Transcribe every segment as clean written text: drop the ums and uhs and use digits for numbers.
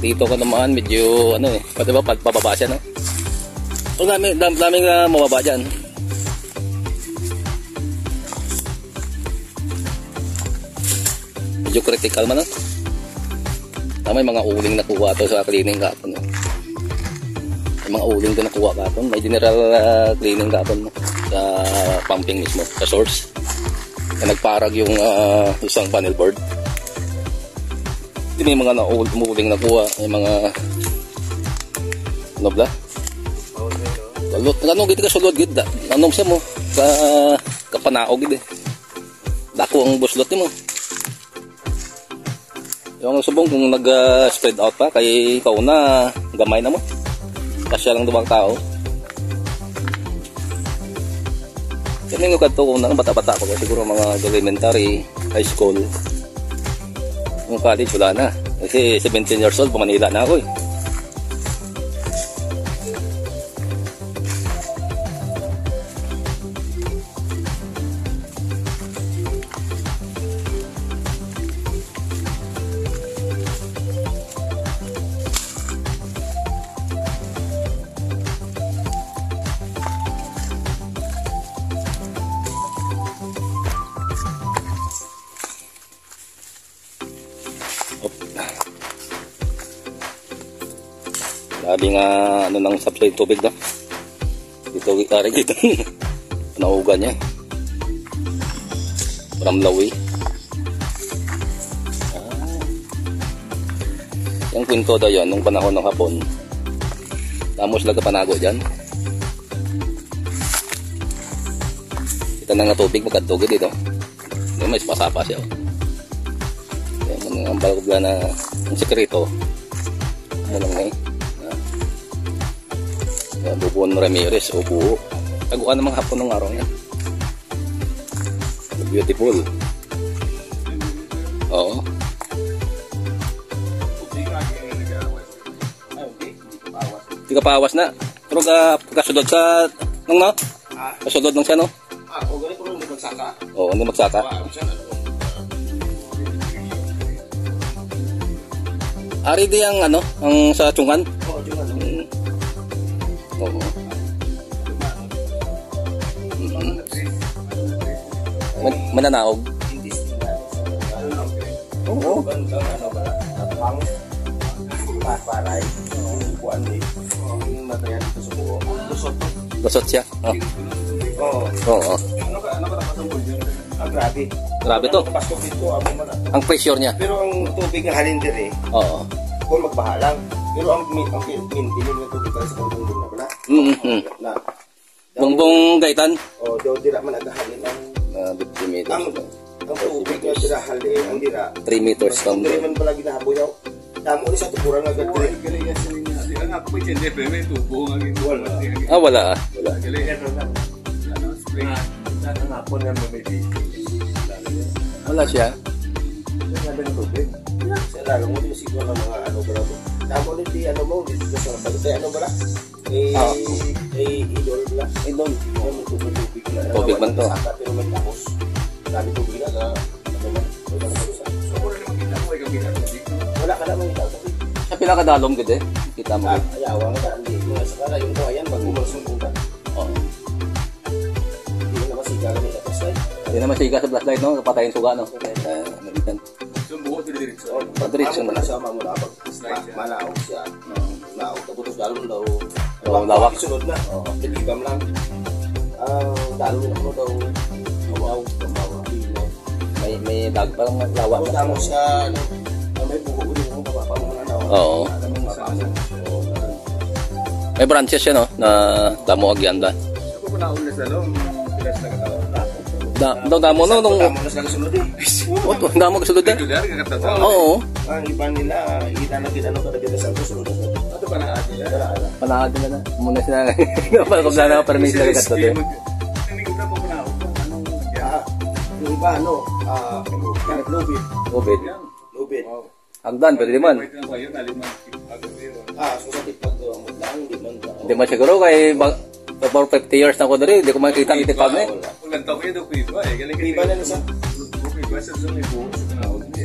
Dito ko naman medyo ano eh, pati ba pababa siya no? So daming mababa dyan. Medyo critical man no? May mga uling nakuha to sa cleaning kapon no? May mga uling to nakuha kapon. May general cleaning kapon no? Sa pumping mismo, sa source na nagparag yung isang panel board. May mga umuling nakuha, may mga ano ba? Ano gid ka sulod gid da. Anong siya mo ka kapanaog gid eh. Dako ang buslot nimo. Yung subong kung nag-spread out pa kay ikaw na gamay na mo. Kasya lang dumang tao. Kaya nga kadto kung bata-bata ko siguro mga elementary, high school. Yung college wala na. Kasi 17 years old, pumanila na ako eh. Sabi nga ano nang supply tubig na dito gitari dito nauga niya from Lawi. Yung kwento daw yan nung panahon ng hapon tamos lang kapanago dyan kita na nga tubig magkadtugid dito yung may spasapa siya kaya ang balagla na ang sekreto mo lang eh. Bubon Ramirez o buo. Taguan namang hapon ng araw yan. Beautiful. Oo. Hindi ka pawas na. Pero kasulod sa nung no? Kasulod ng siya no? O ganito rin hindi magsaka. Oo, hindi magsaka. Ari di ang ano? Ang sa tsungan? Oo, tsungan. Oo. Mananaog. Oo. Paray. Buwan din. Yung matayan dito sa buo. Lusot siya. Oo. Oo. Ano ka napasambol yun? Grabe. Grabe to. Pasok dito, ang pressure niya. pero ang tubig ng halinder eh. Oo. Kung magbaha lang. Pero ang pinili ng tubig para sa bongbong na pala. Na. Bongbong Gaitan. O, daw dira man naghahalin ang 50 meters. Ang tubig na dira halin, ang dira 3 meters Ang from dira man pala ginahaboyaw. Damo ni sa tuburan nga gadre. Ang ako pa dyan, may tubo nga Wala. Wala ah. Wala. Ano spring. Ang hapon na may baby. Wala siya. Sabi ng tubig. Sa lalo mo din siguro ng mga ano ba mo. Damo din di ano mo, dito sa pagkatay ano ba la? Idol ba? Idol. Ano tubig na. Tubig man to. Pero may tapos. Dami tubig na ano man. Wala ka naman itaw tubig. Sa pinakadalom gid eh. Kita mo. Ayaw nga daan di. Sa kala yung buhayan pag umalsong punta. Oo. Hindi na masiga kami sa flashlight. Hindi naman siga sa flashlight no, patayin suga no. Naritan. So buo diretso. Diretso na sama mo na pag malaog siya. Malaog tapos dalon daw. Lawak. Sunod na. Dilibam lang. Dalon na mo daw. Wow, May dag parang lawak. Kung damo siya may buko din mo pa mo na. Oo. May branches siya no na damo agyanda. So kung nauna sa loob, pilas na katawa. Damo no nung Damo na sila sunod eh. Oto, damo kasulod eh. Regular ka katawa. Oo. Ang iba nila, kita na kita kada kita sa sunod. Ato pa na ati. Panahad na muna sila. Kung na permission na kato eh. Hindi ko na po na anong Yung iba ano, lubid. Covid. Lubid. Hagdan pwede man. So sa tipag daw mo lang, di man daw. Hindi man siguro kay for 50 years na ko diri, hindi ko makita ang tipag na eh. Kung ganito kayo daw kuiba eh. Iba na nasa. Kuiba sa zone ibo.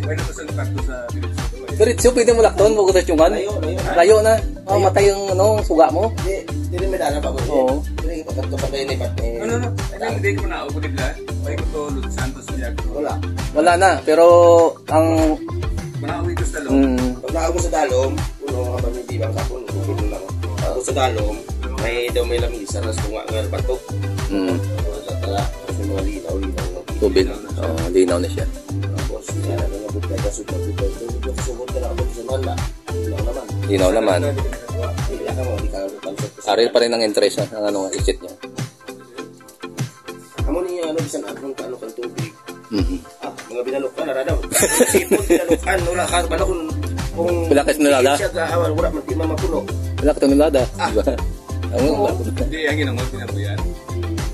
Pwede pa sa takto sa diretso. Diretso, pwede mo lakton, bago tayo tiyungan. Layo. Layo na. Oh, matay yung suga mo. Hindi rin may dana pa mo. Oo. Hindi rin ipagkakto pa kayo ni Pat. No. Hindi ko na ako dibla. May ko to Luz Santos niya. Wala. Wala na, pero ang... Manauwi ko sa loob. Pag nakako sa dalom, puno nga ba may bibang kapon, puno lang. Ako sa dalom, may daw may lamisa na sunga nga batok. Sa tala, kasi mga linaw-linaw. Tubig. Linaw na siya. Tapos, yan ang mga bukay, kasubad-bukay. Ito, kasubad ka na ako sa nala. Linaw naman. Hindi ka mo, hindi ka tansot. Ari pa rin ang interest ang exit niya. Amo niya, bisan anong kano kang tubig. Mhm. Mga binalukan, naradaw. Sipon, binalukan, wala ka, bala kung Bilakis nilada. siya kaawal, wala, di mamapuno. Wala ka tonelada. Diba? Hindi, ang ginamot pinabuyan.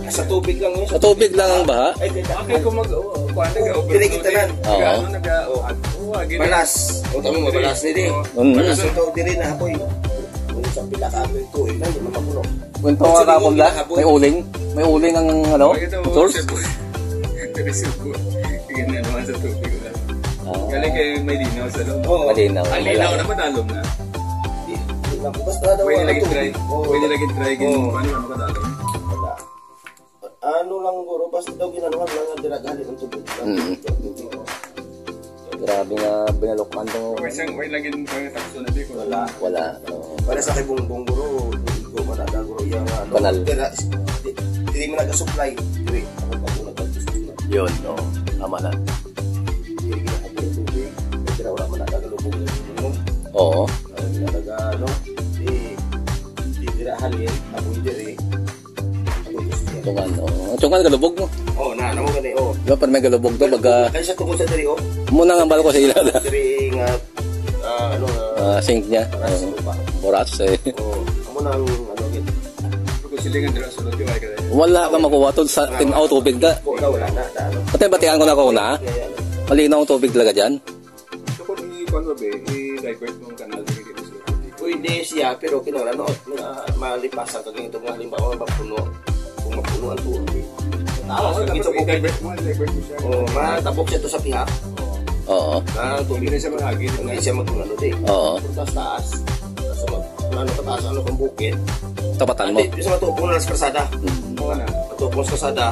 Sa tubig lang yun. Sa tubig lang ang baha. Ay, Okay, kung kuhaan nag-overload. Pinigitanan. Balas. O tamo mo, balas ni di. Balas ito, di rin na apoy. Kung isang pilakato ito, hindi mamapuno. Kwento nga kapon la, may uling. May uling ang source. Terisubo. Ganyan naman sa tubig. Galing kayo may linaw sa loob. Oo. Malinaw. Ang linaw naman alom na. Basta daw Pwede ang laging tubig. try. Pwede laging try. Ano kadalom? Wala. Ano lang guro, basta daw ginanuhan lang ang diragali ng tubig. Grabe nga binalukan to. May laging takso na di ko. Wala. Para sa kay Bongbong guro, hindi ko manada guro yung Kanal. Hindi mo nag-supply. Hindi. Ako pa po nag-supply. Yun, no. Tama na. Hindi ginagawa yung tubig. Pero wala man nagkalubog mo. Oo. Di tirahalin. Ako hindi rin. Ako gusto niya. Tungan, Tungan galubog mo. Oo, namo gani. Diba pa may galubog to, baga... Kaya sa tungkol sa diri, Muna nga balo ko sa ilada. Diri nga, Sink niya. Boras eh. Amo na ang gito. Kung silingan dira sa loob, ay ka rin. Wala ka makuha to sa tinaw tubig da. Wala na. Pati batihan ko na ko na. Malinaw ang tubig talaga dyan. So kung i-divert mo ang kanal, Pwede siya, pero kinala no, malipasan ka ganito mga halimbawa mapuno. Kung mapuno ang tubig. i-divert mo siya. Matapok siya to sa pihak. Oo. Tubig na siya magagit. Hindi siya mag-ano din. Oo. Taas. Tapos pataas, kang bukid. Tapatan mo. Yung sa matupong na sa kasada. Oo na. Matupong sa kasada.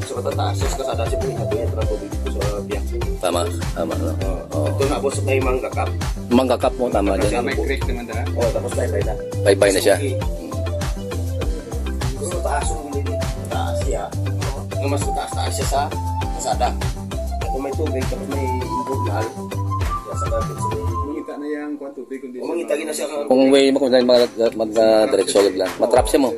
Sa matataas sa kasada, siya pwede natin yung tubig dito sa pihak. Tama. No? Oo. Ito na po sa may manggakap. Manggakap mo, tama Kasi dyan. may creek naman dara. Tapos bye-bye na. Bye-bye na siya. Mas mataas yung gilid. Mataas siya. Mas mataas siya sa kasada. Kung may tubig, tapos may imburnal. Kaya sa kapit sa may... Mangita na yung kwan tubig. Mangitagin na siya. Kung way mo, kung mag-diretso lang. Matrap siya mo.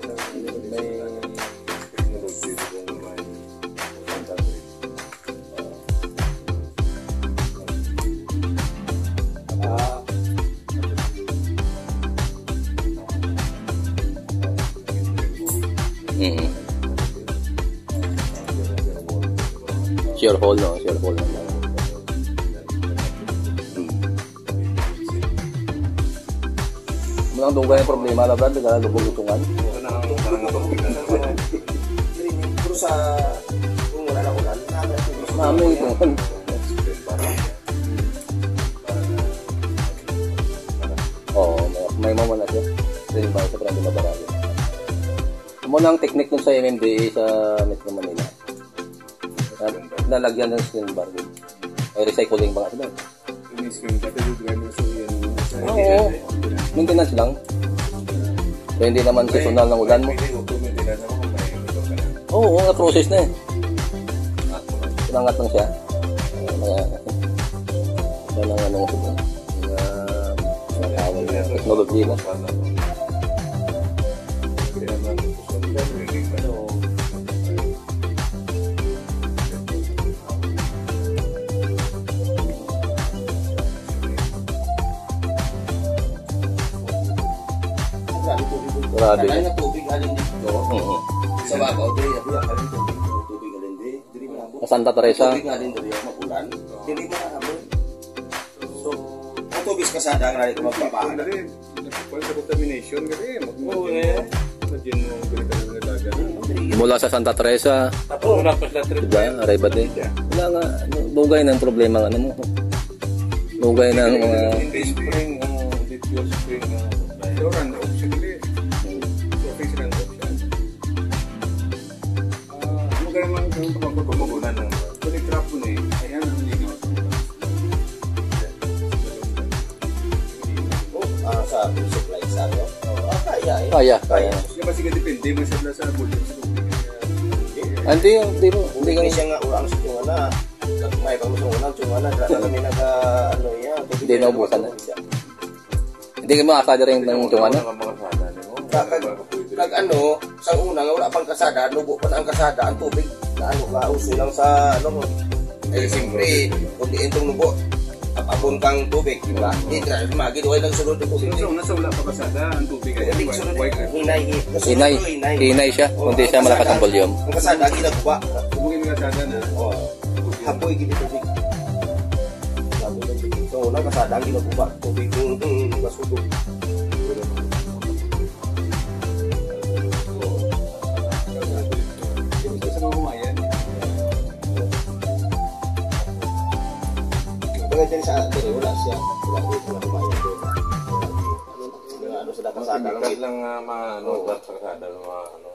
Shear hole, no? Shear hole na lang. Mulang dugay yung problema na Brad, naglalubog-lutungan. Pero sa... Kung wala na ulan, Mami, ito. Oo, may mama na siya. Rin ba sa Brando Mabarali. Muna ang technique nun sa MMDA sa Metro Manila. Nalagyan ng screen bar din. Ay recycling ba nga sila? Oo. Maintenance lang. Kaya hindi naman seasonal ng ulan mo. Oo, na-process na eh. Pinangat lang siya. Yan ang ano ko doon. Mga tawag na technology na. Grabe. Kaya na tubig alin dito. Sa babaw, diri alin tubig alin diri malabo. Sa Santa Teresa. Tubig alin diri magulan. Dili mo na So, ang tubig sa kasada nga dito magpapahan. Kung sa contamination, kasi Oo eh. Imagine mo, ganito na nalaga. Mula sa Santa Teresa. Tapos Tapos na trip. Diba? Arriba din. Wala nga. Bugay ng problema. Ano mo? Lugay ng mga... Hindi spring, hindi pure spring. So, run off siya dili. So, face run off siya. Ano kaya man yung Pagkukunan ng balik trap po na eh. Ayan ang ligaw. Sa supply sa ano. Kaya eh. Kaya. Yung kasi depende man sa volume sa tubig. Hindi Hindi ka siya nga urang sa tungana. May pangmusungan tungana kami naga ano ya. Hindi naubusan na. Hindi ka makakada rin ng tungan na. mga sada. Kag ano, sa una nga wala pang kasada, nubo pa na ang kasada, ang tubig na ano ka, uso lang sa ano. Eh siyempre, kung di itong nubo, tapabon kang tubig, di ba? Hindi ka, magiduay lang sunod ng tubig. So, nasa wala pa kasada ang tubig. Hindi ka sunod White. Hinay siya, kundi siya malakas ang volume. Ang kasada, ginagawa. Kung yung kasada na, Hapoy gini tubig. So, unang kasada, ang ginagawa, tubig yung masudog. Mga dyan sa atin, wala siya. Wala dito na kumayan doon. Ano sa kasada lang. Lang maano, sa kada mga ano.